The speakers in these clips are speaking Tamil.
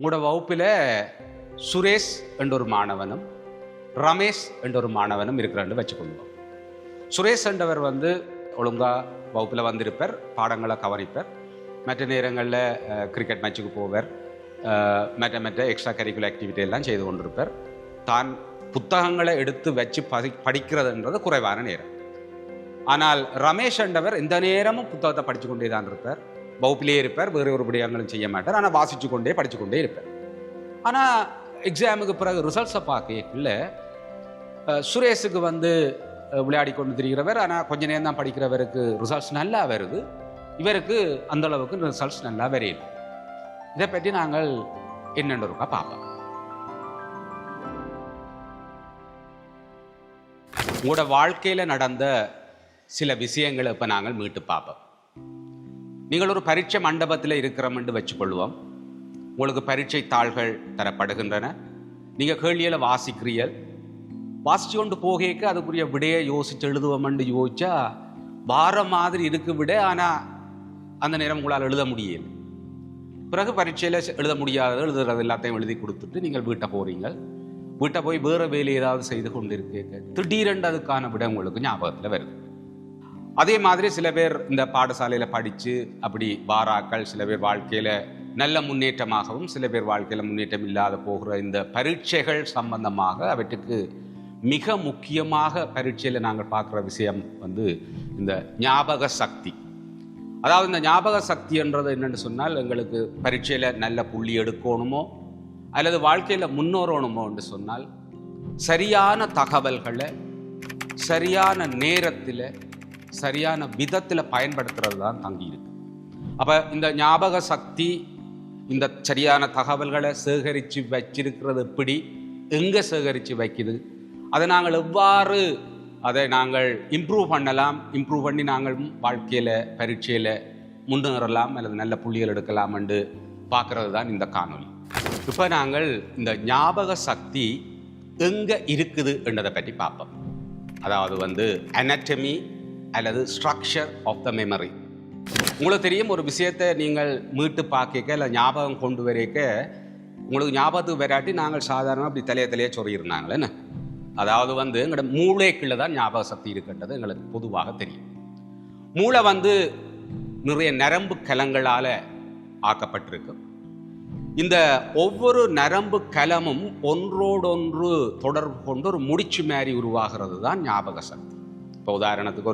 உங்களோட வகுப்பில் சுரேஷ் என்ற ஒரு மாணவனும் ரமேஷ் என்ற ஒரு மாணவனும் இருக்கிறான்னு வச்சுக்கொள்வோம். சுரேஷ் என்றவர் ஒழுங்காக வகுப்பில் வந்திருப்பார், பாடங்களை கவனிப்பார், மற்ற நேரங்களில் கிரிக்கெட் மேட்சுக்கு போவார், மற்ற எக்ஸ்ட்ரா கரிக்குலர் ஆக்டிவிட்டி எல்லாம் செய்து கொண்டிருப்பார். தான் புத்தகங்களை எடுத்து வச்சு படிக்கிறதுன்றது குறைவான நேரம். ஆனால் ரமேஷ் என்றவர் எந்த நேரமும் புத்தகத்தை படித்து கொண்டே தான் இருப்பார், வகுப்பிலே இருப்பார், வேறு ஒரு விடயங்களும் செய்ய மாட்டார், ஆனால் வாசித்து கொண்டே படித்து கொண்டே இருப்பார். ஆனால் எக்ஸாமுக்கு பிறகு ரிசல்ட்ஸை பார்க்கல சுரேஷுக்கு விளையாடி கொண்டு திரிகிறவர், ஆனால் கொஞ்ச நேரம் தான் படிக்கிறவருக்கு ரிசல்ட்ஸ் நல்லா வருது, இவருக்கு அந்த அளவுக்கு ரிசல்ட்ஸ் நல்லா வரையில. இதை பற்றி நாங்கள் என்னென்ன இருக்கா பார்ப்போம். உங்களோட வாழ்க்கையில் நடந்த சில விஷயங்களை இப்போ நாங்கள் மீட்டு பார்ப்போம். நீங்கள் ஒரு பரீட்சை மண்டபத்தில் இருக்கிறோம்னு வச்சுக்கொள்வோம். உங்களுக்கு பரீட்சை தாள்கள் தரப்படுகின்றன, நீங்கள் கேள்வியில் வாசிக்கிறீர்கள், வாசிச்சு கொண்டு போகேக்க அதுக்குரிய விடையை யோசிச்சு எழுதுவோம்னு யோசிச்சா வார மாதிரி இருக்கு விட, ஆனால் அந்த நேரம் உங்களால் எழுத முடியல. பிறகு பரீட்சையில் எழுத முடியாத எழுதுறது எல்லாத்தையும் எழுதி கொடுத்துட்டு நீங்கள் வீட்டை போகிறீங்க. வீட்டை போய் வேறு வேலை ஏதாவது செய்து கொண்டு இருக்கேக்க திடீரென்று அதுக்கான விட உங்களுக்கு ஞாபகத்தில் வருது. அதே மாதிரி சில பேர் இந்த பாடசாலையில் படித்து அப்படி வாராக்கள், சில பேர் வாழ்க்கையில் நல்ல முன்னேற்றமாகவும் சில பேர் வாழ்க்கையில் முன்னேற்றம் இல்லாத போகிற இந்த பரீட்சைகள் சம்பந்தமாக அவற்றுக்கு மிக முக்கியமாக பரீட்சையில் நாங்கள் பார்க்குற விஷயம் இந்த ஞாபக சக்தி. அதாவது இந்த ஞாபக சக்தி என்றது என்னென்னு சொன்னால், எங்களுக்கு பரீட்சையில் நல்ல புள்ளி எடுக்கணுமோ அல்லது வாழ்க்கையில் முன்னோறணுமோ என்று சொன்னால் சரியான தகவல்களை சரியான நேரத்தில் சரியான விதத்தில் பயன்படுத்துறது தான் தங்கி இருக்கு. அப்போ இந்த ஞாபக சக்தி, இந்த சரியான தகவல்களை சேகரித்து வச்சிருக்கிறது எப்படி, எங்கே சேகரித்து வைக்குது, அதை நாங்கள் எவ்வாறு அதை நாங்கள் இம்ப்ரூவ் பண்ணலாம், இம்ப்ரூவ் பண்ணி நாங்கள் வாழ்க்கையில் பரீட்சையில் முன்னேறலாம் அல்லது நல்ல புள்ளிகள் எடுக்கலாம் என்று பார்க்கறது தான் இந்த காணொலி. இப்போ நாங்கள் இந்த ஞாபக சக்தி எங்கே இருக்குது என்றதை பற்றி பார்ப்போம். அதாவது anatomy அல்லது ஸ்ட்ரக்சர் ஆஃப் த மெமரி. உங்களுக்கு தெரியும், ஒரு விஷயத்தை நீங்கள் மீட்டு பார்க்க இல்லை ஞாபகம் கொண்டு வரைக்க உங்களுக்கு ஞாபகத்துக்கு வராட்டி நாங்கள் சாதாரணமாக அப்படி தலையே சொல்லியிருந்தாங்களே என்ன. அதாவது எங்களோட மூளைக்குள்ள தான் ஞாபக சக்தி இருக்கின்றது எங்களுக்கு பொதுவாக தெரியும். மூளை நிறைய நரம்பு கலங்களால் ஆக்கப்பட்டிருக்கு. இந்த ஒவ்வொரு நரம்பு கலமும் ஒன்றோடொன்று தொடர்பு கொண்டு ஒரு முடிச்சு மாதிரி உருவாகிறது தான் ஞாபக சக்தி. இப்போ உதாரணத்துக்கு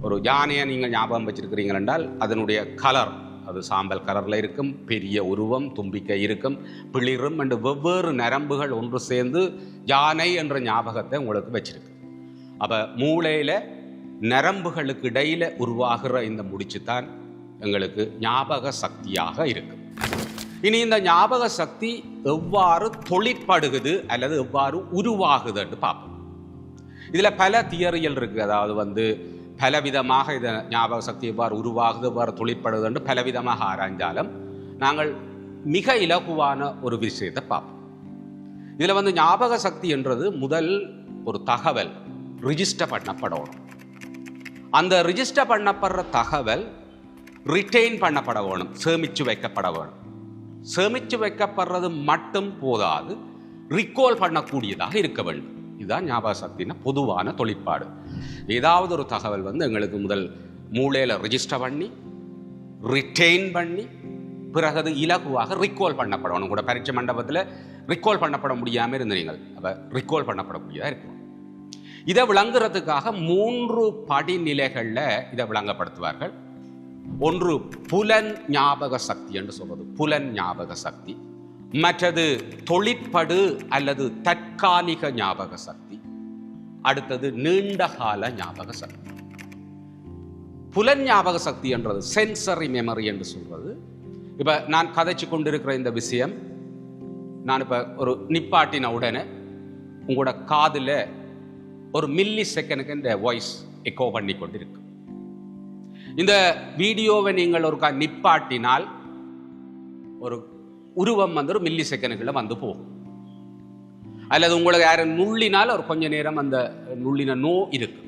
ஒரு யானையை நீங்கள் ஞாபகம் வச்சிருக்கிறீங்க என்றால் அதனுடைய கலர், அது சாம்பல் கலரில் இருக்கும், பெரிய உருவம், தும்பிக்கை இருக்கும், பிளிரும் என்று வெவ்வேறு நரம்புகள் ஒன்று சேர்ந்து யானை என்ற ஞாபகத்தை உங்களுக்கு வச்சிருக்கு. அப்போ மூளையில் நரம்புகளுக்கு இடையில் உருவாகிற இந்த முடிச்சு தான் எங்களுக்கு ஞாபக சக்தியாக இருக்கு. இனி இந்த ஞாபக சக்தி எவ்வாறு தொழிற்படுகிறது அல்லது எவ்வாறு உருவாகுதுன்னு பார்ப்போம். இதில் பல தியரிகள் இருக்குது. அதாவது பலவிதமாக இதை ஞாபக சக்தி எவ்வாறு உருவாகுது, எவ்வாறு தொழிற்படுதுன்னு பலவிதமாக ஆராய்ந்தாலும் நாங்கள் மிக இலகுவான ஒரு விஷயத்தை பார்ப்போம். இதில் ஞாபக சக்தி என்றது முதல் ஒரு தகவல் ரிஜிஸ்டர் பண்ணப்படணும். அந்த ரிஜிஸ்டர் பண்ணப்படுற தகவல் ரிட்டைன் பண்ணப்பட வேணும், சேமித்து வைக்கப்பட வேணும். சேமித்து வைக்கப்படுறது மட்டும் போதாது, ரிகால் பண்ணக்கூடியதாக இருக்க வேண்டும். இதுதான் ஞாபக சக்தினா பொதுவான தொழிற்பாடு. ஏதாவது ஒரு தகவல் எங்களுக்கு முதல் மூளையில் ரிஜிஸ்டர் பண்ணி ரிட்டைன் பண்ணி பிறகு அது இலகுவாக ரிகால் பண்ணப்படணும். கூட பரீட்சை மண்டபத்தில் ரிகால் பண்ணப்பட முடியாமல் இருந்தீங்கள், அப்போ ரிகால் பண்ணப்படக்கூடியதாக இருக்கும். இதை விளங்குறதுக்காக 3 படிநிலைகளில் இதை விளங்கப்படுத்துவார்கள். ஒன்று புலன் ஞாபக சக்தி என்று சொல்வது, புலன் ஞாபக சக்தி. மற்றது தொழிற்படு அல்லது தற்காலிக ஞாபக சக்தி. அடுத்தது நீண்டகால ஞாபக சக்தி. புலன் ஞாபக சக்தி என்றது சென்சரி மெமரி என்று சொல்வது. இப்போ நான் கதைச்சு கொண்டிருக்கிற இந்த விஷயம் நான் இப்போ ஒரு நிப்பாட்டின உடனே உங்களோட காதில் ஒரு மில்லி செகண்டுக்கு இந்த வாய்ஸ் எக்கோ பண்ணி கொண்டிருக்கு. இந்த வீடியோவை நீங்கள் ஒரு நிப்பாட்டினால் ஒரு உருவம் ஒரு மில்லி செகண்டுக்குள்ள போகும். அல்லது உங்களுக்கு யாரும் நுள்ளினால் ஒரு கொஞ்ச நேரம் அந்த நுள்ளின இருக்கு.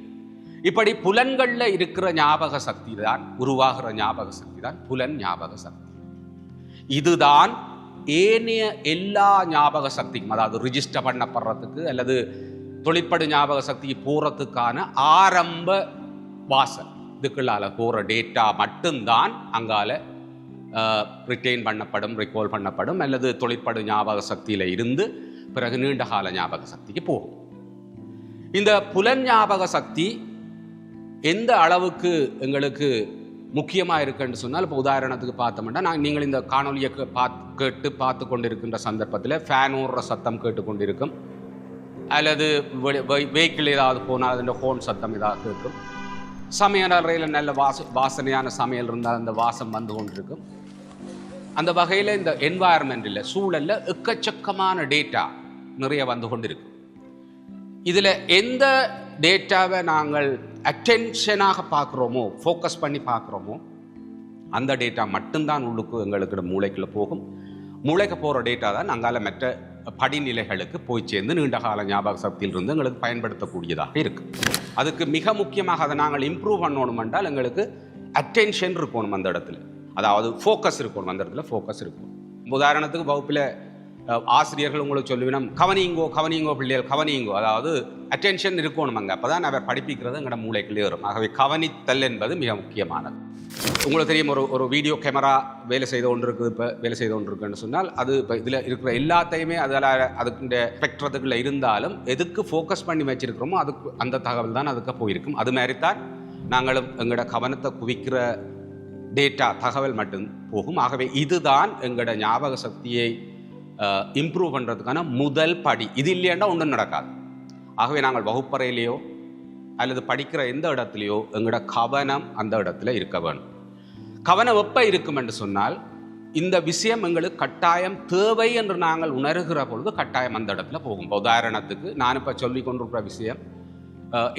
இப்படி புலன்கள்ல இருக்கிற ஞாபக சக்தி தான், உருவாகிற ஞாபக சக்தி தான் புலன் ஞாபக சக்தி. இதுதான் ஏனைய எல்லா ஞாபக சக்திக்கும், அதாவது ரிஜிஸ்டர் பண்ணப்படுறதுக்கு அல்லது தொழிற்படு ஞாபக சக்திக்கு போகிறதுக்கான ஆரம்ப வாசல், இதுக்குள்ளால போகிற டேட்டா மட்டும்தான் அங்கால ரிட்டைன் பண்ணப்படும், ரிகால் பண்ணப்படும், அல்லது தொழிற்படு ஞாபக சக்தியில் இருந்து பிறகு நீண்டகால ஞாபக சக்திக்கு போகும். இந்த புலன் ஞாபக சக்தி எந்த அளவுக்கு எங்களுக்கு முக்கியமாக இருக்குன்னு சொன்னால், இப்போ உதாரணத்துக்கு பார்த்தோம்னா, நீங்கள் இந்த காணொலியை கேட்டு பார்த்து கொண்டிருக்கின்ற சந்தர்ப்பத்தில் ஃபேன் ஓடுற சத்தம் கேட்டுக்கொண்டிருக்கும், அல்லது வெஹிக்கிள் ஏதாவது போனால் அதோட ஹோன் சத்தம் ஏதாவது இருக்கும், சமையல் அறையில் நல்ல வாசனையான சமையல் இருந்தால் அந்த வாசம் வந்து கொண்டிருக்கும். அந்த வகையில் இந்த என்வாயர்மெண்டில் சூழலில் எக்கச்சக்கமான டேட்டா நிறைய வந்து கொண்டிருக்கு. இதில் எந்த டேட்டாவை நாங்கள் அட்டென்ஷனாக பார்க்குறோமோ, ஃபோக்கஸ் பண்ணி பார்க்குறோமோ, அந்த டேட்டா மட்டும்தான் உள்ளுக்கு எங்களுக்கு மூளைக்குள்ளே போகும். மூளைக்கு போகிற டேட்டா தான் அங்கால மற்ற படிநிலைகளுக்கு போய் சேர்ந்து நீண்டகால ஞாபக சக்தியிலிருந்து எங்களுக்கு பயன்படுத்தக்கூடியதாக இருக்குது. அதுக்கு மிக முக்கியமாக அதை நாங்கள் இம்ப்ரூவ் பண்ணணும் என்றால் எங்களுக்கு அட்டென்ஷன் இருக்கணும் அந்த இடத்துல, அதாவது ஃபோக்கஸ் இருக்கணும் அந்த இடத்துல, ஃபோக்கஸ் இருக்கணும். உதாரணத்துக்கு வகுப்பில் ஆசிரியர்கள் உங்களுக்கு சொல்லுவினோம், கவனிங்கோ கவனிங்கோ பிள்ளைகள் கவனிங்கோ, அதாவது அட்டென்ஷன் இருக்கணும் அங்கே, அப்போ தான் அவர் படிப்பிக்கிறது எங்களோட மூளைக்குள்ளே வரும். ஆகவே கவனித்தல் என்பது மிக முக்கியமானது. உங்களுக்கு தெரியும், ஒரு வீடியோ கேமரா வேலை செய்து கொண்டு இருக்குது, இப்போ வேலை செய்து கொண்டு இருக்குன்னு சொன்னால் அது இப்போ இதில் இருக்கிற எல்லாத்தையுமே அதில் அதுக்கு ஸ்பெக்ட்ரத்துக்குள்ளே இருந்தாலும் எதுக்கு ஃபோக்கஸ் பண்ணி வச்சிருக்கிறோமோ அதுக்கு அந்த தகவல் தான் அதுக்கு போயிருக்கும். அது மாதிரி தான் நாங்களும் எங்களோட கவனத்தை குவிக்கிற டேட்டா தகவல் மட்டும் போகும். ஆகவே இதுதான் எங்களோட ஞாபக சக்தியை இம்ப்ரூவ் பண்ணுறதுக்கான முதல் படி. இது இல்லையாண்டா ஒன்றும் நடக்காது. ஆகவே நாங்கள் வகுப்பறையிலையோ அல்லது படிக்கிற எந்த இடத்துலையோ எங்களோட கவனம் அந்த இடத்துல இருக்க வேணும். கவனம் எப்போ இருக்கும் என்று சொன்னால், இந்த விஷயம் எங்களுக்கு கட்டாயம் தேவை என்று நாங்கள் உணர்கிற பொழுது கட்டாயம் அந்த இடத்துல போகும். உதாரணத்துக்கு நான் இப்போ சொல்லி கொண்டிருக்கிற விஷயம்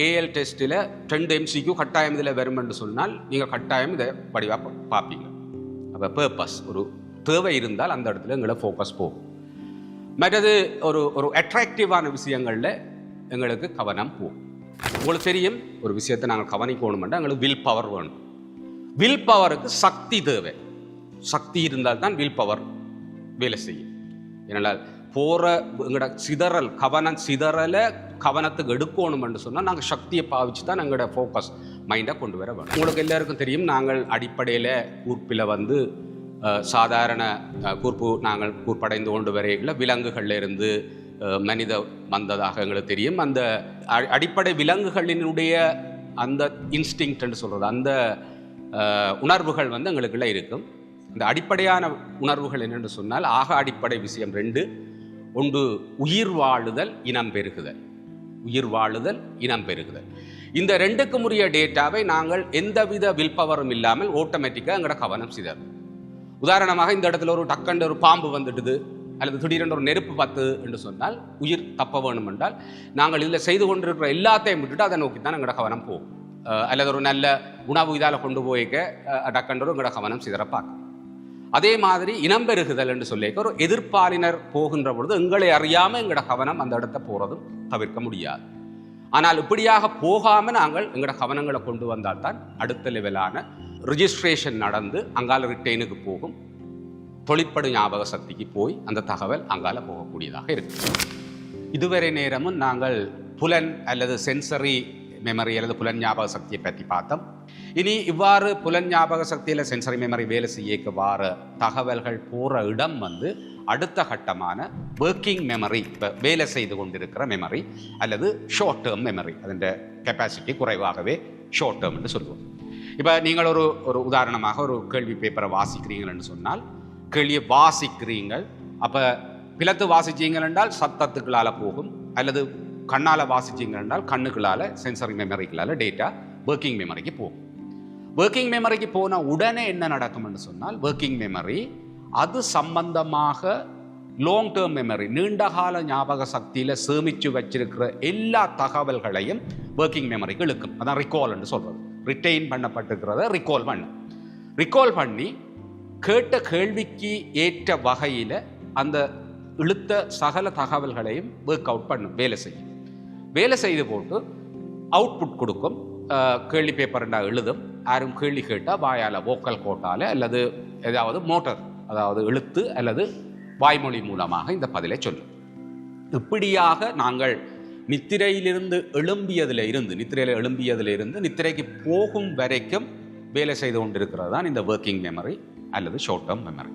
ஏஎல் டெஸ்ட்டில் 2 MCQ கட்டாயம் இதில் வரும் என்று சொன்னால் நீங்கள் கட்டாயம் இதை வடிவாக பார்ப்பீங்க. அப்போ பர்பஸ், ஒரு தேவை இருந்தால் அந்த இடத்துல எங்களை ஃபோக்கஸ் போகும். மற்றது ஒரு அட்ராக்டிவான விஷயங்களில் எங்களுக்கு கவனம் போகும். உங்களுக்கு தெரியும், ஒரு விஷயத்தை நாங்கள் கவனிக்கணுமெண்டா எங்களுக்கு வில் பவர் வேணும். வில் பவருக்கு சக்தி தேவை. சக்தி இருந்தால் தான் வில் பவர் வேலை செய்யும். ஏனால் போகிற எங்களோட சிதறல், சிதறலை கவனத்துக்கு எடுக்கணும்னு சொன்னால் நாங்கள் சக்தியை பாவிச்சு தான் எங்களோட ஃபோக்கஸ் மைண்டை கொண்டு வர வேணும். உங்களுக்கு எல்லாருக்கும் தெரியும், நாங்கள் அடிப்படையில் கூர்ப்பில் சாதாரண நாங்கள் கூர்ப்படைந்து கொண்டு வரையில் விலங்குகளில் இருந்து மனித வந்ததாக எங்களுக்கு தெரியும். அந்த அடிப்படை விலங்குகளினுடைய அந்த இன்ஸ்டிங்க்ட்னு சொல்கிறது, அந்த உணர்வுகள் எங்களுக்குள்ள இருக்கும். இந்த அடிப்படையான உணர்வுகள் என்னென்று சொன்னால், அடிப்படை விஷயம் 2. ஒன்று உயிர் வாழுதல், இனம் பெருகுதல். உயிர் வாழுதல், இனம் பெருகுதல். இந்த 2க்கும் உரிய டேட்டாவை நாங்கள் எந்தவித வில் பவரும் இல்லாமல் ஆட்டோமேட்டிக்காக எங்களோட கவனம் சிதறும். உதாரணமாக இந்த இடத்துல ஒரு டக்கண்டு ஒரு பாம்பு வந்துடுது, அல்லது திடீரென்று ஒரு நெருப்பு பத்து என்று சொன்னால் உயிர் தப்ப வேணும் என்றால் நாங்கள் இதில் செய்து கொண்டிருக்கிற எல்லாத்தையும் விட்டுட்டு அதை நோக்கி தான் எங்களோட கவனம் போகும். அல்லது ஒரு நல்ல உணவு இதால் கொண்டு போய்க்க டக்கண்டரும் எங்களோட கவனம் சிதறப்பாக்கும். அதே மாதிரி இனம் பெருகுதல் என்று சொல்லிக்க ஒரு எதிர்ப்பாளினர் போகின்ற பொழுது எங்களை அறியாமல் எங்களோட கவனம் அந்த இடத்த போகிறதும் தவிர்க்க முடியாது. ஆனால் இப்படியாக போகாமல் நாங்கள் எங்களோட கவனங்களை கொண்டு வந்தால் தான் அடுத்த லெவலான ரிஜிஸ்ட்ரேஷன் நடந்து அங்கால ரிட்டைனுக்கு போகும், தொழிற்படு ஞாபக சக்திக்கு போய் அந்த தகவல் அங்கால போகக்கூடியதாக இருக்கு. இதுவரை நேரமும் நாங்கள் புலன் அல்லது சென்சரி மெமரி அல்லது புலன் ஞாபக சக்தியை பற்றி பார்த்தோம். இனி இவ்வாறு புலன் ஞாபக சக்தியில் சென்சரி மெமரி வேலை செய்யக்க வார தகவல்கள் போகிற இடம் அடுத்த கட்டமான ஒர்க்கிங் மெமரி, இப்போ வேலை செய்து கொண்டிருக்கிற மெமரி அல்லது ஷார்ட் டேர்ம் மெமரி. அதன் கெப்பாசிட்டி குறைவாகவே ஷார்ட் டேர்ம் என்று சொல்லுவோம். இப்போ நீங்கள் ஒரு உதாரணமாக ஒரு கேள்வி பேப்பரை வாசிக்கிறீங்கன்னு சொன்னால், கேள்வியை வாசிக்கிறீங்கள், அப்போ பிளத்து வாசிச்சிங்கள் என்றால் சத்தத்துக்களால் போகும், அல்லது கண்ணால் வாசிச்சிங்கள் என்றால் கண்ணுக்களால் சென்சரி மெமரிக்களால் டேட்டா ஒர்க்கிங் மெமரிக்கு போகும். ஒர்க்கிங் மெமரிக்கு போன உடனே என்ன நடக்கும்னு சொன்னால், ஒர்க்கிங் மெமரி அது சம்பந்தமாக லாங் டேர்ம் மெமரி, நீண்டகால ஞாபக சக்தியில் சேமித்து வச்சிருக்கிற எல்லா தகவல்களையும் ஒர்க்கிங் மெமரிக்கு இழுக்கும். அதான் ரிகால் என்று சொல்கிறது. ரிட்டைன் பண்ணப்பட்டிருக்கிறத ரிகால் பண்ணி கேட்ட கேள்விக்கு ஏற்ற வகையில் அந்த இழுத்த சகல தகவல்களையும் ஒர்க் அவுட் பண்ணும், வேலை செய்து போட்டு அவுட்புட் கொடுக்கும். கேள்வி பேப்பர்ண்டா எழுதும், யாரும் கேள்வி கேட்டால் வாயால் வோக்கல் கோட்டால் அல்லது ஏதாவது மோட்டர், அதாவது எழுத்து அல்லது வாய்மொழி மூலமாக இந்த பதிலை சொல்லும். இப்படியாக நாங்கள் நித்திரையில் எழும்பியதிலிருந்து நித்திரைக்கு போகும் வரைக்கும் வேலை செய்து கொண்டிருக்கிறது தான் இந்த ஒர்க்கிங் மெமரி அல்லது ஷார்ட் டேர்ம் மெமரி.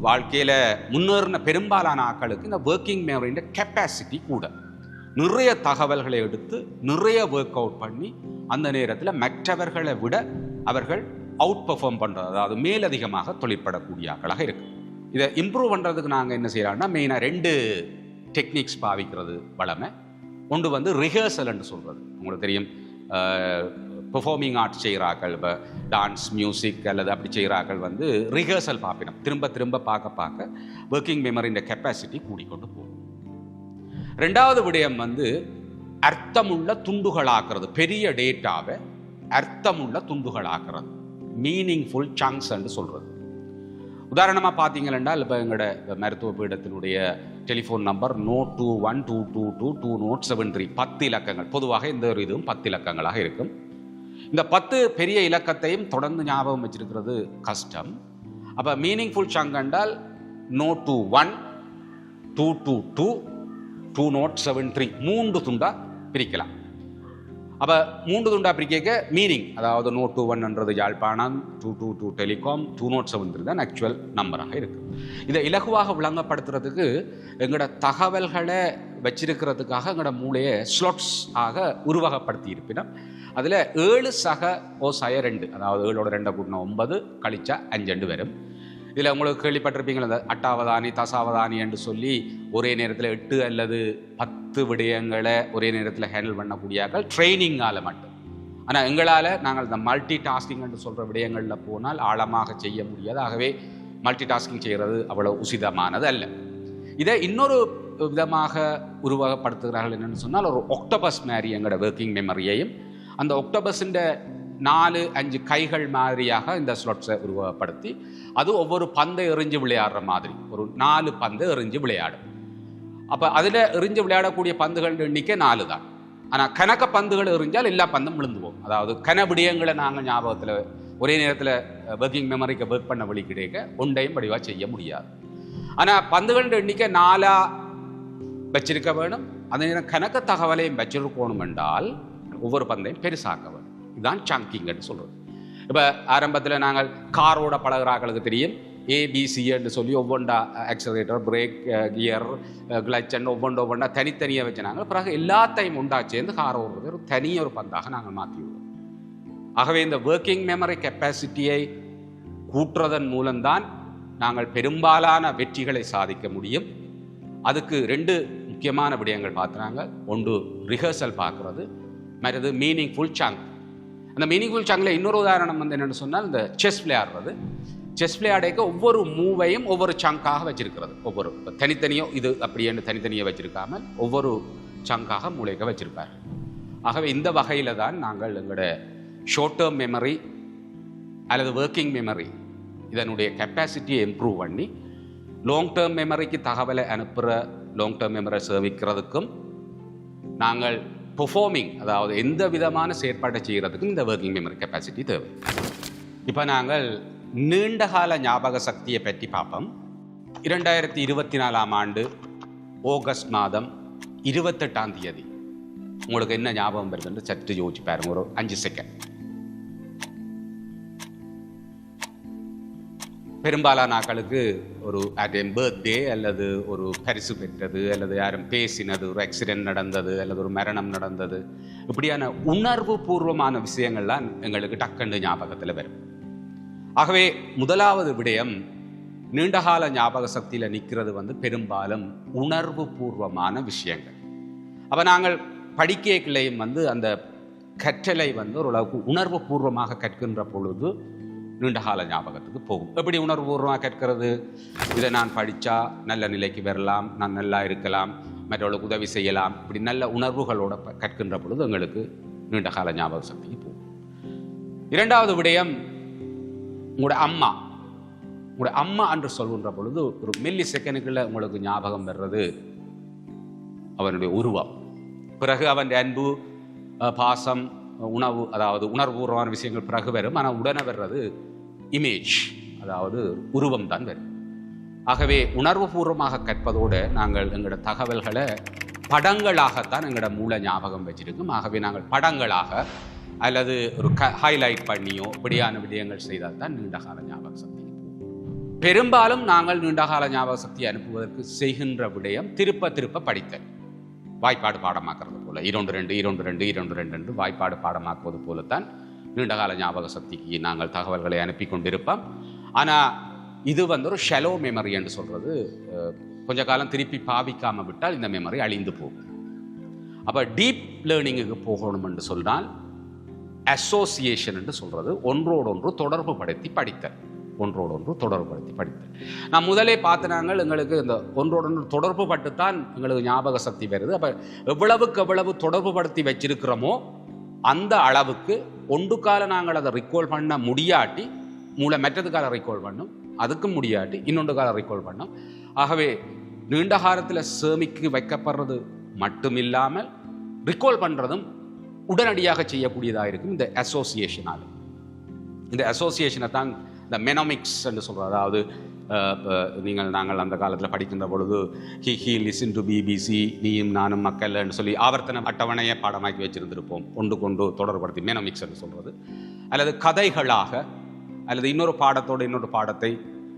வாழ்க்கையில் முன்னேறின பெரும்பாலான ஆட்களுக்கு இந்த ஒர்க்கிங் மெமரின்ற கெப்பாசிட்டி கூட. நிறைய தகவல்களை எடுத்து நிறைய ஒர்க் அவுட் பண்ணி அந்த நேரத்தில் மற்றவர்களை விட அவர்கள் அவுட் பெர்ஃபார்ம் பண்ணுறது, அதாவது மேலதிகமாக தொழிற்படக்கூடிய ஆட்களாக இருக்கு. இதை இம்ப்ரூவ் பண்ணுறதுக்கு நாங்கள் என்ன செய்யறோம்னா மெயினாக 2 டெக்னிக்ஸ் பாவிக்கிறது வளமை. ஒன்று வந்து ரிஹர்சல்னு சொல்கிறது. உங்களுக்கு தெரியும், பெர்ஃபார்மிங் ஆர்ட்ஸ் செய்கிறார்கள், இப்போ டான்ஸ் மியூசிக் அல்லது அப்படி செய்கிறார்கள் வந்து ரிஹர்சல் பார்ப்பினோம். திரும்ப திரும்ப பார்க்க ஒர்க்கிங் மெமரியின் கெப்பாசிட்டி கூடிக்கொண்டு போகும். 2வது விடயம் வந்து அர்த்தமுள்ள துண்டுகளாக்குறது. பெரிய டேட்டாவை அர்த்தமுள்ள துண்டுகளாக்குறது, மீனிங்ஃபுல் சங்க்ஸ் என்று சொல்கிறது. உதாரணமாக பார்த்தீங்கன்னா இப்போ எங்களோட மருத்துவ பீடத்தினுடைய டெலிஃபோன் நம்பர் 0212222073 10 இலக்கங்கள். பொதுவாக இந்த ஒரு இதுவும் 10 இலக்கங்களாக இருக்கும். இந்த 10 பெரிய இலக்கத்தையும் தொடர்ந்து ஞாபகம் வச்சிருக்கிறது கஷ்டம். அப்போ மீனிங்ஃபுல் சங்க் என்றால் 0212222073 3 துண்டா பிரிக்கலாம். அப்போ 3 துண்டா பிரிக்க மீனிங், அதாவது 021 யாழ்ப்பாணம், 222 டெலிகாம், 273 தான் ஆக்சுவல் நம்பராக இருக்குது. இதை இலகுவாக விளங்கப்படுத்துறதுக்கு எங்களோட தகவல்களை வச்சிருக்கிறதுக்காக எங்களோட மூளையை ஸ்லாட்ஸ் ஆக உருவகப்படுத்தி இருப்பினோம். அதில் 7 சக ஓசாய 2, அதாவது 7ஓட 2 கூட்டினா 9 கழிச்சா 5 வரும். இதில் உங்களுக்கு கேள்விப்பட்டிருப்பீங்களா, அந்த அட்டாவதானி தசாவதானி என்று சொல்லி ஒரே நேரத்தில் 8 அல்லது 10 விடயங்களை ஒரே நேரத்தில் ஹேண்டில் பண்ணக்கூடியாக்கள் ட்ரைனிங்கால் மட்டும். ஆனால் எங்களால் நாங்கள் இந்த மல்டி டாஸ்கிங் என்று சொல்கிற விடயங்களில் போனால் ஆழமாக செய்ய முடியாது. ஆகவே மல்டி டாஸ்கிங் செய்கிறது அவ்வளோ உசிதமானது அல்ல. இதை இன்னொரு விதமாக உருவகப்படுத்துகிறார்கள் என்னென்னு சொன்னால், ஒரு ஒக்டோபஸ் மாதிரி எங்களோட ஒர்க்கிங் மெமரியையும் அந்த ஒக்டோபஸின் 4-5 கைகள் மாதிரியாக இந்த ஸ்லாட்ஸை உருவகப்படுத்தி அது ஒவ்வொரு பந்தை எறிஞ்சு விளையாடுற மாதிரி ஒரு 4 பந்தை எறிஞ்சு விளையாடும். அப்போ அதில் எறிஞ்சு விளையாடக்கூடிய பந்துகள் எண்ணிக்கை 4 தான். ஆனால் கணக்க பந்துகள் எறிஞ்சால் எல்லா பந்தும் விழுந்துவோம். அதாவது கன விடயங்களை நாங்கள் ஞாபகத்தில் ஒரே நேரத்தில் ஒர்க்கிங் மெமரிக்கு ஒர்க் பண்ண வழி கிடைக்க ஒன்றையும் படிவாக செய்ய முடியாது. ஆனால் பந்துகள் எண்ணிக்கை 4 வச்சிருக்க வேணும். அதே நேரம் கணக்க தகவலையும் வச்சிருக்கணும் என்றால் ஒவ்வொரு பந்தையும் பெருசாக்க வேணும். இதுதான் சங்கிங்னு சொல்கிறது. இப்போ ஆரம்பத்தில் நாங்கள் காரோட பழகிறாக்களுக்கு தெரியும், ஏபிசி என்று சொல்லி ஒவ்வொன்றா ஆக்சலரேட்டர், பிரேக், கியர், கிளச்சன் ஒவ்வொன்றா தனித்தனியாக வச்சுனாங்க. பிறகு எல்லாத்தையும் உண்டா சேர்ந்து கார் ஓடுறது ஒரு தனியொரு பந்தாக நாங்கள் மாற்றிவிடுவோம். ஆகவே இந்த ஒர்க்கிங் மெமரி கெப்பாசிட்டியை கூட்டுறதன் மூலம்தான் நாங்கள் பெரும்பாலான வெற்றிகளை சாதிக்க முடியும். அதுக்கு 2 முக்கியமான விடயங்கள் பார்த்துறாங்க. ஒன்று ரிஹர்சல் பார்க்குறது, மற்றது மீனிங்ஃபுல் சங்க். அந்த மீனிங்ஃபுல் சங்கில் இன்னொரு உதாரணம் வந்து என்னென்னு சொன்னால், இந்த செஸ் விளையாடுறது. செஸ் விளையாடைக்க ஒவ்வொரு மூவையும் ஒவ்வொரு சங்காக வச்சிருக்கிறது. ஒவ்வொரு தனித்தனியோ இது அப்படின்னு தனித்தனியாக வச்சிருக்காமல் ஒவ்வொரு சங்காக மூளைக்க வச்சிருப்பார். ஆகவே இந்த வகையில் தான் நாங்கள் எங்களோட ஷார்ட் டேர்ம் மெமரி அல்லது ஒர்க்கிங் மெமரி இதனுடைய கெப்பாசிட்டியை இம்ப்ரூவ் பண்ணி லாங் டேர்ம் மெமரிக்கு தகவலை அனுப்புகிற லாங் டேர்ம் மெமரி சேமிக்கிறதுக்கும் நாங்கள் பெர்ஃபார்மிங், அதாவது எந்த விதமான செயற்பாட்டை செய்கிறதுக்கும் இந்த ஒர்க்கிங் மெமரி கெப்பாசிட்டி தேவை. இப்போ நாங்கள் நீண்டகால ஞாபக சக்தியை பற்றி பார்ப்போம். 2024 ஆண்டு ஆகஸ்ட் மாதம் 28ஆம் தேதி உங்களுக்கு என்ன ஞாபகம் வருதுன்னு சற்று யோசிச்சு பாருங்க, ஒரு 5 செகண்ட். பெரும்பாலான நாட்களுக்கு ஒரு பர்த்டே அல்லது ஒரு பரிசு பெற்றது அல்லது யாரும் பேசினது, ஒரு ஆக்சிடென்ட் நடந்தது அல்லது ஒரு மரணம் நடந்தது, இப்படியான உணர்வு பூர்வமான விஷயங்கள்லாம் எங்களுக்கு டக்குன்னு ஞாபகத்தில் வரும். ஆகவே முதலாவது விடயம், நீண்டகால ஞாபக சக்தியில் நிற்கிறது வந்து பெரும்பாலும் உணர்வு பூர்வமான விஷயங்கள். அப்போ நாங்கள் படிக்கைகளையும் வந்து அந்த கற்றலை வந்து ஓரளவுக்கு உணர்வு பூர்வமாக கற்கின்ற பொழுது நீண்டகால ஞாபகத்துக்கு போகும். எப்படி உணர்வுபூர்வமாக கற்கிறது? இதை நான் படித்தா நல்ல நிலைக்கு வரலாம், நான் நல்லா இருக்கலாம், மற்றவர்களுக்கு உதவி செய்யலாம், இப்படி நல்ல உணர்வுகளோட கற்கின்ற பொழுது எங்களுக்கு நீண்டகால ஞாபக சக்திக்கு போகும். 2வது விடயம், உங்களோட அம்மா என்று சொல்கின்ற பொழுது ஒரு மில்லி செகண்டுகளில் உங்களுக்கு ஞாபகம் வர்றது அவனுடைய உருவம். பிறகு அவன் அன்பு, பாசம், உணவு, அதாவது உணர்வுபூர்வமான விஷயங்கள் பிறகு வரும். ஆனால் உடனே வர்றது இமேஜ், அதாவது உருவம் தான் வரும். ஆகவே உணர்வுபூர்வமாக கற்பதோடு நாங்கள் எங்களோட தகவல்களை படங்களாகத்தான் எங்களோட மூளை ஞாபகம் வச்சிருக்கும். ஆகவே நாங்கள் படங்களாக அல்லது ஒரு ஹைலைட் பண்ணியோ இப்படியான விடயங்கள் செய்தால் தான் நீண்டகால ஞாபக சக்தி. பெரும்பாலும் நாங்கள் நீண்டகால ஞாபக சக்தி அனுப்புவதற்கு செய்கின்ற விடயம் திருப்ப திருப்ப படித்தல், வாய்ப்பாடு பாடமாக்குறது போல 2-2-2-2-2 என்று வாய்ப்பாடு பாடமாக்குவது போலத்தான் நீண்டகால ஞாபக சக்திக்கு நாங்கள் தகவல்களை அனுப்பி கொண்டிருப்போம். ஆனால் இது ஒரு ஷெலோ மெமரி என்று சொல்றது. கொஞ்ச காலம் திருப்பி பாவிக்காம விட்டால் இந்த மெமரி அழிந்து போகும். அப்போ டீப் லேர்னிங்குக்கு போகணும் என்று சொன்னால் அசோசியேஷன் என்று சொல்றது ஒன்றோடொன்று தொடர்பு படுத்தி படித்தல், ஒன்றோடொன்று தொடர்பு படுத்தி படித்தல். நான் முதலே பார்த்து நாங்கள் எங்களுக்கு இந்த ஒன்றோடொன்று தொடர்பு பட்டுத்தான் எங்களுக்கு ஞாபக சக்தி வருது. அப்போ எவ்வளவுக்கு எவ்வளவு தொடர்பு படுத்தி வச்சிருக்கிறோமோ அந்த அளவுக்கு ஒன்றுக்கால நாங்கள் அதை ரிகால் பண்ண முடியாட்டி மூளை மற்றது கால ரிகால் பண்ணும், அதுக்கும் முடியாட்டி இன்னொன்று கால ரிகால் பண்ணும். ஆகவே நீண்ட காலத்தில் சேமிக்கு வைக்கப்படுறது மட்டும் இல்லாமல் ரிகால் பண்ணுறதும் உடனடியாக செய்யக்கூடியதாக இருக்கும் இந்த அசோசியேஷனால். இந்த அசோசியேஷனை தான் இந்த மெனோமிக்ஸ் என்று சொல்கிறோம். அதாவது நாங்கள் அந்த காலத்தில் படிக்கின்ற பொழுது ஹி லிசன் டு பிபிசி, நீயும் நானும் மக்கள்னு சொல்லி ஆவர்த்தன அட்டவணையை பாடமாக்கி வச்சிருந்திருப்போம், ஒன்று கொண்டு தொடர்படுத்தி மெனோமிக்ஸ் என்று சொல்கிறது. அல்லது கதைகளாக அல்லது இன்னொரு பாடத்தோடு இன்னொரு பாடத்தை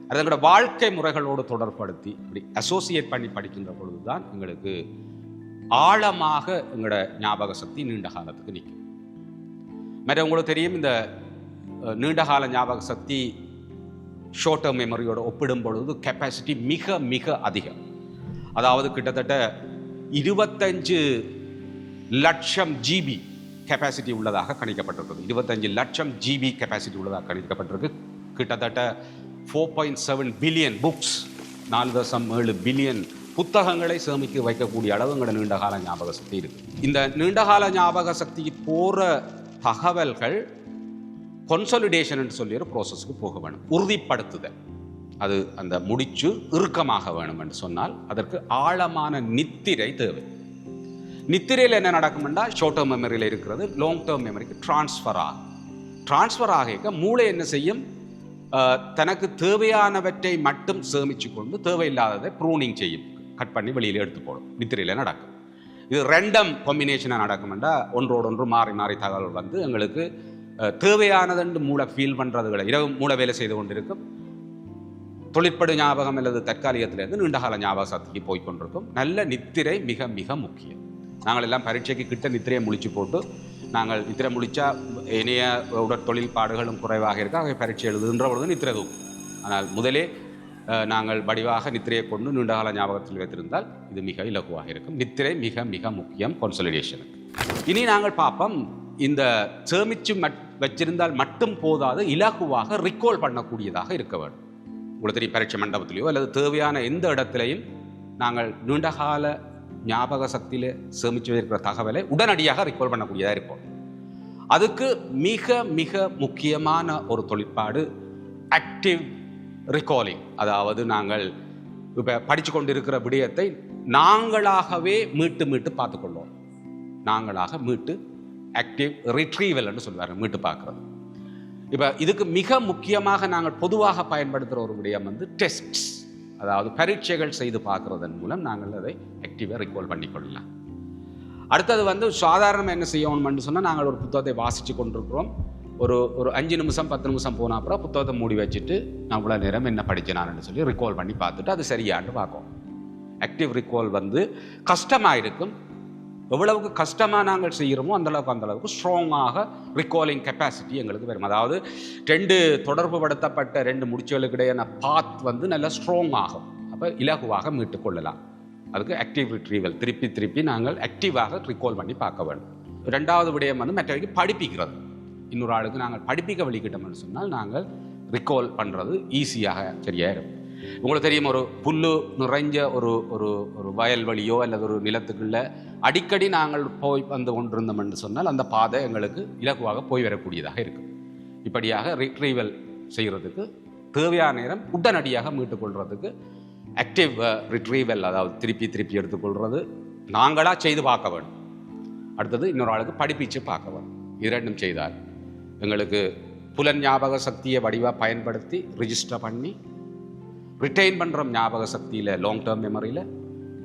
அல்லது எங்களோட வாழ்க்கை முறைகளோடு தொடர்படுத்தி இப்படி அசோசியேட் பண்ணி படிக்கின்ற பொழுது தான் எங்களுக்கு ஆழமாக எங்களோட ஞாபக சக்தி நீண்ட காலத்துக்கு நிற்கும். மற்ற உங்களுக்கு தெரியும், இந்த நீண்டகால ஞாபக சக்தி ஷார்ட் டேர்ம் மெமரியோட ஒப்பிடும் பொழுது கெப்பாசிட்டி மிக மிக அதிகம். அதாவது கிட்டத்தட்ட 25 லட்சம் ஜிபி கெப்பாசிட்டி உள்ளதாக கணிக்கப்பட்டிருக்கிறது. 25 லட்சம் ஜிபி கெப்பாசிட்டி உள்ளதாக கணிக்கப்பட்டிருக்கு. கிட்டத்தட்ட 4.7 பில்லியன் புக்ஸ், 4.7 பில்லியன் புத்தகங்களை சேமிக்க வைக்கக்கூடிய அளவு எங்களோட நீண்டகால ஞாபக சக்தி இருக்கு. இந்த நீண்டகால ஞாபக சக்திக்கு போற தகவல்கள் கன்சாலிடேஷன் என்று சொல்லி ஒரு ப்ராசஸ்க்கு போக வேணும், உறுதிப்படுத்துதல். அது அந்த முடிச்சு இறுக்கமாக வேணும் என்று சொன்னால் அதற்கு ஆழமான நித்திரை தேவை. நித்திரையில் என்ன நடக்கும்னா ஷார்ட் டேர்ம் மெமரியில் இருக்கிறது லாங் டேர்ம் மெமரிக்கு டிரான்ஸ்ஃபர் ஆக மூளை என்ன செய்யும், தனக்கு தேவையானவற்றை மட்டும் சேமிச்சு கொண்டு தேவையில்லாததை ப்ரூனிங் செய்யும், கட் பண்ணி வெளியில் எடுத்து போடும். நித்திரையில் நடக்கும். இது ரெண்டம் காம்பினேஷனாக நடக்கும்னா ஒன்றோடொன்று மாறி மாறி தகவல் எங்களுக்கு தேவையானது மூளை ஃபீல் பண்ணுறதுகளை இரவு மூளை வேலை செய்து கொண்டிருக்கும். தொழிற்படு ஞாபகம் அல்லது தற்காலிகத்திலேருந்து நீண்டகால ஞாபக சக்திக்கு போய்கொண்டிருக்கும். நல்ல நித்திரை மிக மிக முக்கியம். நாங்கள் எல்லாம் பரீட்சைக்கு கிட்ட நித்திரையை முழிச்சு போட்டு நாங்கள் நித்திரை முழிச்சா இணைய உடற்தொழில் பாடுகளும் குறைவாக இருக்க அவை பரீட்சை எழுதுகின்ற பொழுது நித்திரை தூக்கும். ஆனால் முதலே நாங்கள் வடிவாக நித்திரையை கொண்டு நீண்டகால ஞாபகத்தில் வைத்திருந்தால் இது மிக இலகுவாக இருக்கும். நித்திரை மிக மிக முக்கியம் கன்சாலிடேஷனுக்கு. இனி நாங்கள் பார்ப்போம், இந்த சேமிச்சு வச்சிருந்தால் மட்டும் போதாது, இலகுவாக ரிகால் பண்ணக்கூடியதாக இருக்க வேண்டும். உங்களுக்கு தெரியும், பரீட்சை மண்டபத்திலேயோ அல்லது தேவையான எந்த இடத்திலையும் நாங்கள் நீண்டகால ஞாபக சக்தியில் சேமித்து இருக்கிற தகவலை உடனடியாக ரிகால் பண்ணக்கூடியதாக இருப்போம். அதுக்கு மிக மிக முக்கியமான ஒரு தொழிற்பாடு ஆக்டிவ் ரிகாலிங். அதாவது நாங்கள் இப்போ படித்து கொண்டிருக்கிற விடயத்தை நாங்களாகவே மீட்டு பார்த்துக்கொள்வோம். நாங்களாக மீட்டு ஆக்டிவ் ரிட்ரீவல் என்று சொல்வாங்க, மீட்டு பார்க்குறது. இப்போ இதுக்கு மிக முக்கியமாக நாங்கள் பொதுவாக பயன்படுத்துகிற ஒரு விடயம் டெஸ்ட்ஸ், அதாவது பரீட்சைகள் செய்து பார்க்குறதன் மூலம் நாங்கள் அதை ஆக்டிவாக ரிகால் பண்ணிக்கொள்ளலாம். அடுத்தது சாதாரணமாக என்ன செய்யணும்னு சொன்னால், நாங்கள் ஒரு புத்தகத்தை வாசித்து கொண்டிருக்கிறோம், ஒரு 5 நிமிஷம் 10 நிமிஷம் போன அப்புறம் புத்தகத்தை மூடி வச்சுட்டு நான் இவ்வளோ நேரம் என்ன படித்தேனான்னு சொல்லி ரிகால் பண்ணி பார்த்துட்டு அது சரியான்னு பார்க்கும். ஆக்டிவ் ரிகால் கஷ்டமாக இருக்கும். எவ்வளவுக்கு கஷ்டமாக நாங்கள் செய்கிறோமோ அந்தளவுக்கு ஸ்ட்ராங்காக ரிகாலிங் கெப்பாசிட்டி எங்களுக்கு வரும். அதாவது 2 தொடர்பு படுத்தப்பட்ட 2 முடிச்சுகளுக்கு இடையான பாத் நல்லா ஸ்ட்ராங் ஆகும். அப்போ இலகுவாக மீட்டுக்கொள்ளலாம். அதுக்கு ஆக்டிவ் ரிட்ரீவல், திருப்பி நாங்கள் ஆக்டிவாக ரிகால் பண்ணி பார்க்க வேண்டும். 2வது விடயம் மற்றவைக்கு படிப்பிக்கிறது. இன்னொரு ஆளுக்கு நாங்கள் படிப்பிக்க வழிகிட்டோம்னு சொன்னால் நாங்கள் ரிகால் பண்ணுறது ஈஸியாக சரியாயிடும். உங்களுக்கு தெரியும், ஒரு புல்லு நிறைஞ்ச ஒரு வயல்வெளியோ அல்லது ஒரு நிலத்துக்குள்ள அடிக்கடி நாங்கள் போய் வந்து கொண்டிருந்தோம் என்று சொன்னால் அந்த பாதை எங்களுக்கு இலகுவாக போய் வரக்கூடியதாக இருக்கும். இப்படியாக ரிட்ரீவல் செய்கிறதுக்கு தேவையான நேரம் உடனடியாக மீட்டுக்கொள்கிறதுக்கு ஆக்டிவ் ரிட்ரீவல், அதாவது திருப்பி எடுத்துக்கொள்வது நாங்களாக செய்து பார்க்க வேண்டும். அடுத்தது இன்னொரு ஆளுக்கு படிப்பிச்சு பார்க்க வேண்டும். இது 2 செய்தால் எங்களுக்கு புலன் ஞாபக சக்தியை வடிவாக பயன்படுத்தி ரிஜிஸ்டர் பண்ணி ரிட்டைன் பண்ணுறோம் ஞாபக சக்தியில், லாங் டேர்ம் மெமரியில்.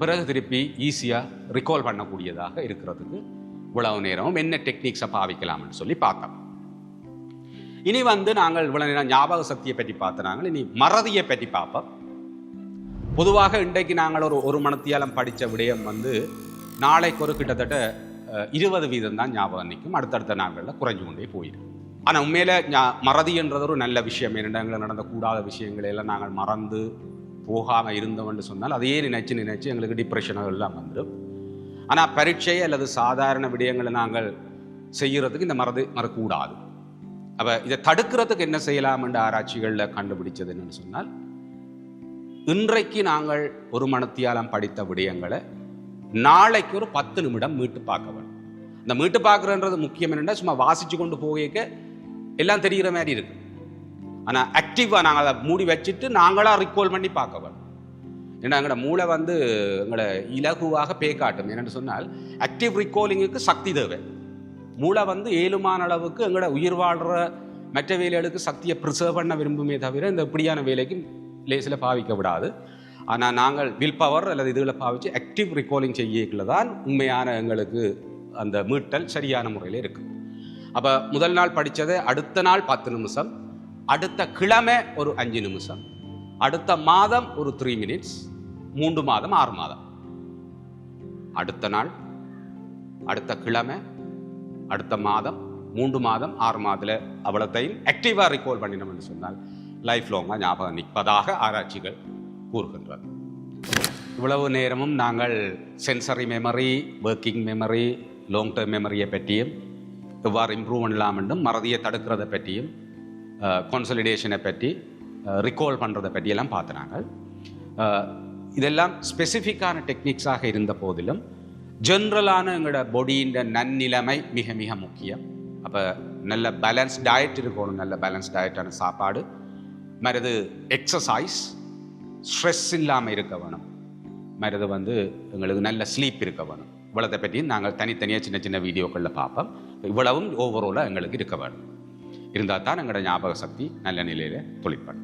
பிறகு திருப்பி ஈஸியாக ரிகால் பண்ணக்கூடியதாக இருக்கிறதுக்கு இவ்வளவு நேரமும் என்ன டெக்னிக்ஸை பாவிக்கலாம்னு சொல்லி பார்த்தோம். இனி நாங்கள் இவ்வளவு நேரம் ஞாபக சக்தியை பற்றி பார்த்தனாங்க. இனி மறதியை பற்றி பார்ப்போம். பொதுவாக இன்றைக்கு நாங்கள் ஒரு மணித்தியாலம் படித்த விடயம் நாளைக்கு ஒரு கிட்டத்தட்ட 20% தான் ஞாபகம் நிற்கும். அடுத்தடுத்த நாட்களில் குறைஞ்சு கொண்டே போயிடும். ஆனால் உண்மையில் மறதி என்றது ஒரு நல்ல விஷயம். எங்களுக்கு நடந்த கூடாத விஷயங்களை எல்லாம் நாங்கள் மறந்து போகாமல் இருந்தோம்னு சொன்னால் அதையே நினைச்சு எங்களுக்கு டிப்ரெஷனாக எல்லாம் வந்துடும். ஆனால் பரீட்சை அல்லது சாதாரண விடயங்களை நாங்கள் செய்கிறதுக்கு இந்த மறக்கூடாது. அப்போ இதை தடுக்கிறதுக்கு என்ன செய்யலாம் என்ற ஆராய்ச்சிகளில் கண்டுபிடிச்சது என்னன்னு சொன்னால், இன்றைக்கு நாங்கள் ஒரு மணித்தியாலம் படித்த விடயங்களை நாளைக்கு ஒரு 10 நிமிடம் மீட்டு பார்க்க வேண்டும். இந்த மீட்டு பார்க்குறன்றது முக்கியம் என்னென்னா, சும்மா வாசித்து கொண்டு போக எல்லாம் தெரிகிற மாதிரி இருக்கு. ஆனால் ஆக்டிவாக நாங்கள் அதை மூடி வச்சுட்டு நாங்களாக ரிகால் பண்ணி பார்க்க வேண்டும். ஏன்னா எங்களோட மூளை எங்களை இலகுவாக காட்டும். என்னென்னு சொன்னால், ஆக்டிவ் ரிகாலிங்குக்கு சக்தி தேவை. மூளை ஏழுமான அளவுக்கு எங்களோட உயிர் வாழ்கிற மற்ற வேலைகளுக்கு சக்தியை ப்ரிசர்வ் பண்ண விரும்புமே தவிர இந்த இப்படியான வேலைக்கு லேசில் பாவிக்க விடாது. ஆனால் நாங்கள் வில் பவர் அல்லது இதில் பாவித்து ஆக்டிவ் ரிகாலிங் செய்யக்குள்ள தான் உண்மையான எங்களுக்கு அந்த மீட்டல் சரியான முறையில் இருக்குது. அப்போ முதல் நாள் படித்ததை அடுத்த நாள் 10 நிமிஷம், அடுத்த கிழமை ஒரு 5 நிமிஷம், அடுத்த மாதம் ஒரு 3 minutes, 3 மாதம் 6 மாதம், அடுத்த நாள், அடுத்த கிழமை, அடுத்த மாதம், 3 மாதம் 6 மாதத்தில் அவ்வளோத்தையும் ஆக்டிவாக ரிகால் பண்ணினோம்னு சொன்னால் லைஃப் லாங்காக ஞாபகம் நிற்பதாக ஆராய்ச்சிகள் கூறுகின்றது. இவ்வளவு நேரமும் நாங்கள் sensory memory, working memory, long term மெமரியை பற்றியும் எவ்வாறு இம்ப்ரூவ் பண்ணலாம் என்றும், மறதியை தடுக்கிறதை பற்றியும், கான்சலிடேஷனை பற்றி, ரிகால் பண்ணுறதை பற்றியெல்லாம் பார்த்துனாங்க. இதெல்லாம் ஸ்பெசிஃபிக்கான டெக்னிக்ஸாக இருந்த போதிலும் ஜென்ரலான எங்களோட பாடியின் நன்னிலைமை மிக மிக முக்கியம். அப்போ நல்ல பேலன்ஸ் டயட் இருக்கணும். நல்ல பேலன்ஸ் டயட்டான சாப்பாடு, மற்றது எக்ஸசைஸ், ஸ்ட்ரெஸ் இல்லாமல் இருக்க வேணும், மற்றது எங்களுக்கு நல்ல ஸ்லீப் இருக்க வேணும். இவ்வளத்தை பற்றியும் நாங்கள் தனித்தனியாக சின்ன சின்ன வீடியோக்களில் பார்ப்போம். இவ்வளவும் ஓவராலாக எங்களுக்கு இருக்க வேணும். இருந்தால் தான் எங்களோட ஞாபக சக்தி நல்ல நிலையில் தொழிற்படும்.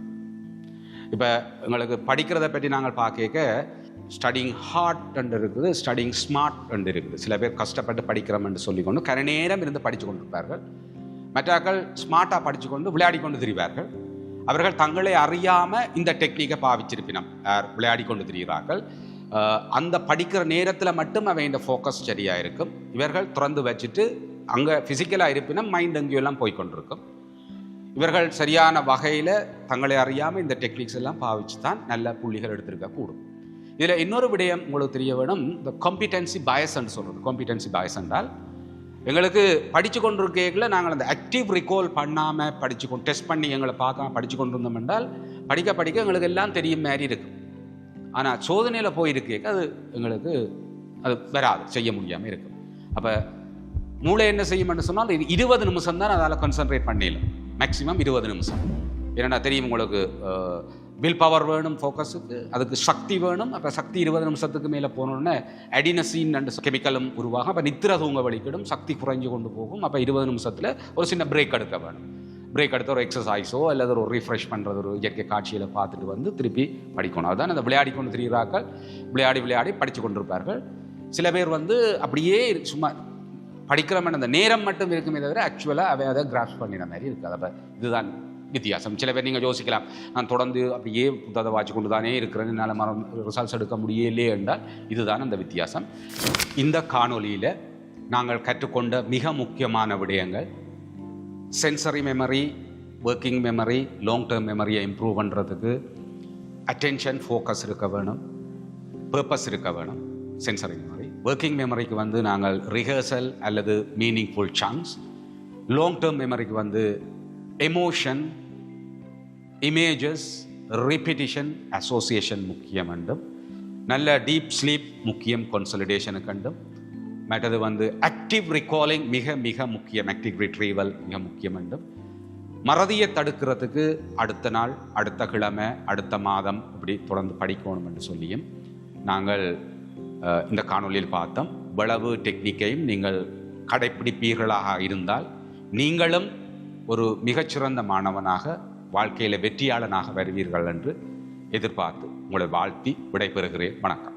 இப்போ எங்களுக்கு படிக்கிறத பற்றி நாங்கள் பார்க்க ஸ்டடிங் ஹார்ட் என்று இருக்குது, ஸ்டடிங் ஸ்மார்ட் என்று இருக்குது. சில பேர் கஷ்டப்பட்டு படிக்கிறோம் என்று சொல்லிக்கொண்டு கரை நேரம் இருந்து படித்து கொண்டிருப்பார்கள். மற்றாக்கள் ஸ்மார்ட்டாக படித்து கொண்டு விளையாடி கொண்டு திரிவார்கள். அவர்கள் தங்களை அறியாமல் இந்த டெக்னிக்கை பாவிச்சிருப்பினம் விளையாடி கொண்டு திரிகிறார்கள். அந்த படிக்கிற நேரத்தில் மட்டும் அவன் இந்த ஃபோக்கஸ் சரியாக இருக்கும். இவர்கள் திறந்து வச்சுட்டு அங்கே ஃபிசிக்கலாக இருப்பினும் மைண்ட் எங்கேயெல்லாம் போய்கொண்டிருக்கும். இவர்கள் சரியான வகையில் தங்களை அறியாமல் இந்த டெக்னிக்ஸ் எல்லாம் பாவிச்சு தான் நல்ல புள்ளிகள் எடுத்திருக்க கூடும். இதில் இன்னொரு விடயம் உங்களுக்கு தெரிய வேணும். இந்த காம்பிடென்சி பயஸ்ன்னு சொல்கிறது. காம்பிடென்சி பயஸ் என்றால், எங்களுக்கு படித்து கொண்டிருக்கல நாங்கள் அந்த ஆக்டிவ் ரிகால் பண்ணாமல் டெஸ்ட் பண்ணி எங்களை பார்க்காம படித்து கொண்டு இருந்தோம் என்றால் படிக்க எங்களுக்கு எல்லாம் தெரியும் மாதிரி இருக்கும். ஆனால் சோதனையில் போயிருக்க அது எங்களுக்கு அது வராது, செய்ய முடியாமல் இருக்கும். அப்போ மூளை என்ன செய்யும்னு சொன்னால் 20 நிமிஷம் தான் அதால் கான்சன்ட்ரேட் பண்ணிடலாம். மேக்ஸிமம் 20 நிமிஷம். ஏன்னா தெரியும் உங்களுக்கு வில் பவர் வேணும் ஃபோக்கஸுக்கு, அதுக்கு சக்தி வேணும். அப்போ சக்தி 20 நிமிஷத்துக்கு மேலே போனோடனே அடினசின் அண்ட் கெமிக்கலும் உருவாகும். அப்போ நித்திர தூங்க வலிக்கிடும், சக்தி குறைஞ்சு கொண்டு போகும். அப்போ 20 நிமிஷத்தில் ஒரு சின்ன பிரேக் எடுக்க வேணும். பிரேக் எடுத்து ஒரு எக்ஸசைஸோ அல்லது ஒரு ரீஃப்ரெஷ் பண்ணுறது, ஒரு இயற்கை காட்சியில் பார்த்துட்டு திருப்பி படிக்கணும். அதுதான் அந்த விளையாடி கொண்டு திரிகிறார்கள். விளையாடி படித்து கொண்டிருப்பார்கள். சில பேர் அப்படியே சும்மா படிக்கிறோம்னு அந்த நேரம் மட்டும் இருக்குமே தவிர ஆக்சுவலாக அவை அதை கிராஸ் பண்ணின மாதிரி இருக்காது. அப்போ இதுதான் வித்தியாசம். சில பேர் நீங்கள் யோசிக்கலாம், நான் தொடர்ந்து அப்படியே புத்தகத்தை வாட்சி கொண்டு தானே இருக்கிறேன், என்னால் ரிசல்ட்ஸ் எடுக்க முடியலையே என்றால் இதுதான் அந்த வித்தியாசம். இந்த காணொலியில் நாங்கள் கற்றுக்கொண்ட மிக முக்கியமான விடயங்கள், sensory memory, working memory, long term மெமரியை இம்ப்ரூவ் பண்ணுறதுக்கு அட்டென்ஷன், ஃபோக்கஸ் இருக்க வேணும், பர்பஸ் இருக்க வேணும். சென்சரி மெமரி, ஒர்க்கிங் மெமரிக்கு நாங்கள் ரிஹர்சல் அல்லது மீனிங்ஃபுல் சாங்ஸ், லாங் டேர்ம் மெமரிக்கு எமோஷன், இமேஜஸ், ரிப்பிட்டிஷன், அசோசியேஷன் முக்கியம் என்றும், நல்ல டீப் ஸ்லீப் முக்கியம் கான்சலிடேஷனுக்கு என்றும், மற்றது ஆக்டிவ் ரிகாலிங் மிக மிக முக்கியம், ஆக்டிவ் ரிட்ரீவல் மிக முக்கியம் என்றும், மறதியை தடுக்கிறதுக்கு அடுத்த நாள், அடுத்த கிழமை, அடுத்த மாதம் இப்படி தொடர்ந்து படிக்கணும் என்று சொல்லியும் நாங்கள் இந்த காணொலியில் பார்த்தோம். இவ்வளவு டெக்னிக்கையும் நீங்கள் கடைப்பிடிப்பீர்களாக இருந்தால் நீங்களும் ஒரு மிகச்சிறந்த மாணவனாக, வாழ்க்கையில் வெற்றியாளனாக வருவீர்கள் என்று எதிர்பார்த்து உங்களை வாழ்த்தி விடைபெறுகிறேன். வணக்கம்.